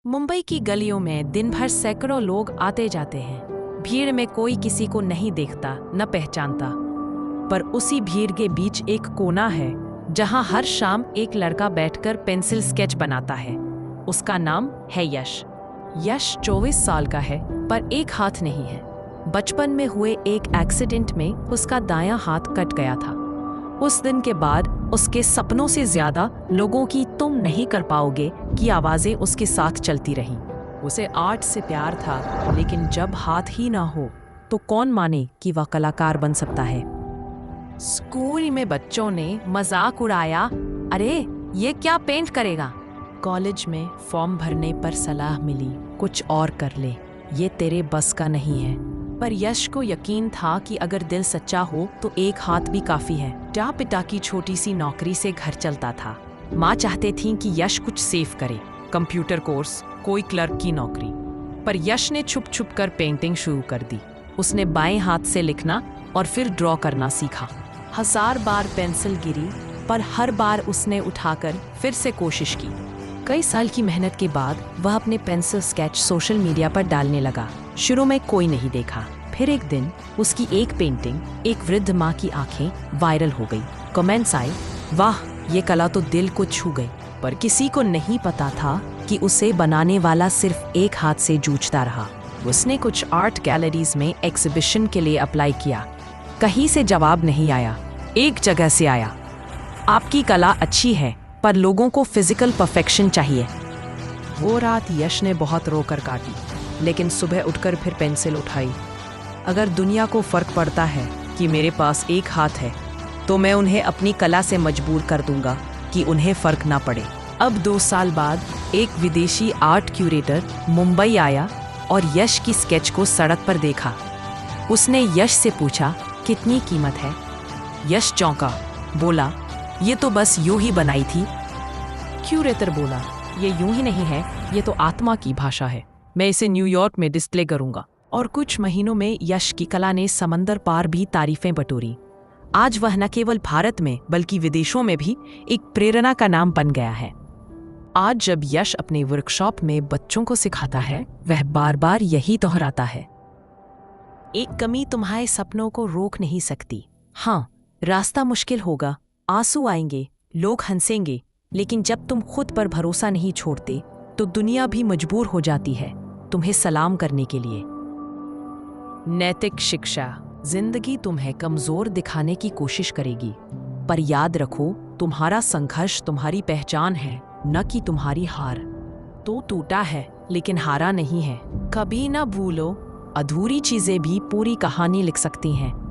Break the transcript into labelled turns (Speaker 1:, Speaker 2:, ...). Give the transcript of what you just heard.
Speaker 1: मुंबई की गलियों में दिन भर सैकड़ों लोग आते जाते हैं। भीड़ में कोई किसी को नहीं देखता न पहचानता, पर उसी भीड़ के बीच एक कोना है जहां हर शाम एक लड़का बैठकर पेंसिल स्केच बनाता है। उसका नाम है यश। यश 24 साल का है, पर एक हाथ नहीं है। बचपन में हुए एक एक्सीडेंट में उसका दायां हाथ कट गया था। उस दिन के बाद उसके सपनों से ज्यादा लोगों की "तुम नहीं कर पाओगे" की आवाजें उसके साथ चलती रहीं। उसे आर्ट से प्यार था, लेकिन जब हाथ ही ना हो तो कौन माने कि वह कलाकार बन सकता है। स्कूल में बच्चों ने मजाक उड़ाया, "अरे ये क्या पेंट करेगा?" कॉलेज में फॉर्म भरने पर सलाह मिली, "कुछ और कर ले, ये तेरे बस का नहीं है।" पर यश को यकीन था कि अगर दिल सच्चा हो तो एक हाथ भी काफी है। पिता की छोटी सी नौकरी से घर चलता था। माँ चाहते थीं कि यश कुछ सेव करे, कंप्यूटर कोर्स, कोई क्लर्क की नौकरी। पर यश ने छुप छुप कर पेंटिंग शुरू कर दी। उसने बाएं हाथ से लिखना और फिर ड्रॉ करना सीखा। 1000 बार पेंसिल गिरी, पर हर बार उसने उठाकर फिर से कोशिश की। कई साल की मेहनत के बाद वह अपने पेंसिल स्केच सोशल मीडिया पर डालने लगा। शुरू में कोई नहीं देखा, फिर एक दिन उसकी एक पेंटिंग, एक वृद्ध माँ की आंखें, वायरल हो गई। कमेंट्स आए, "वाह, ये कला तो दिल को छू गई।" पर किसी को नहीं पता था कि उसे बनाने वाला सिर्फ एक हाथ से जूझता रहा। उसने कुछ आर्ट गैलरीज में एग्जीबिशन के लिए अप्लाई किया। कहीं से जवाब नहीं आया। एक जगह से आया, "आपकी कला अच्छी है, पर लोगों को फिजिकल परफेक्शन चाहिए।" वो रात यश ने बहुत रोकर काटी, लेकिन सुबह उठकर फिर पेंसिल उठाई। अगर दुनिया को फर्क पड़ता है कि मेरे पास एक हाथ है, तो मैं उन्हें अपनी कला से मजबूर कर दूंगा कि उन्हें फर्क ना पड़े। अब 2 साल बाद एक विदेशी आर्ट क्यूरेटर मुंबई आया और यश की स्केच को सड़क पर देखा। उसने यश से पूछा, "कितनी कीमत है?" यश चौंका, बोला, "ये तो बस यूं ही बनाई थी।" क्यूरेटर बोला, "ये यूं ही नहीं है, ये तो आत्मा की भाषा है। मैं इसे न्यूयॉर्क में डिस्प्ले करूंगा।" और कुछ महीनों में यश की कला ने समंदर पार भी तारीफें बटोरी। आज वह न केवल भारत में बल्कि विदेशों में भी एक प्रेरणा का नाम बन गया है। आज जब यश अपने वर्कशॉप में बच्चों को सिखाता है, वह बार बार यही दोहराता है, "एक कमी तुम्हारे सपनों को रोक नहीं सकती। हाँ, रास्ता मुश्किल होगा, आंसू आएंगे, लोग हंसेंगे, लेकिन जब तुम खुद पर भरोसा नहीं छोड़ते तो दुनिया भी मजबूर हो जाती है तुम्हें सलाम करने के लिए।" नैतिक शिक्षा। जिंदगी तुम्हें कमजोर दिखाने की कोशिश करेगी, पर याद रखो, तुम्हारा संघर्ष तुम्हारी पहचान है, न कि तुम्हारी हार। तो टूटा है, लेकिन हारा नहीं है। कभी ना भूलो, अधूरी चीजें भी पूरी कहानी लिख सकती हैं।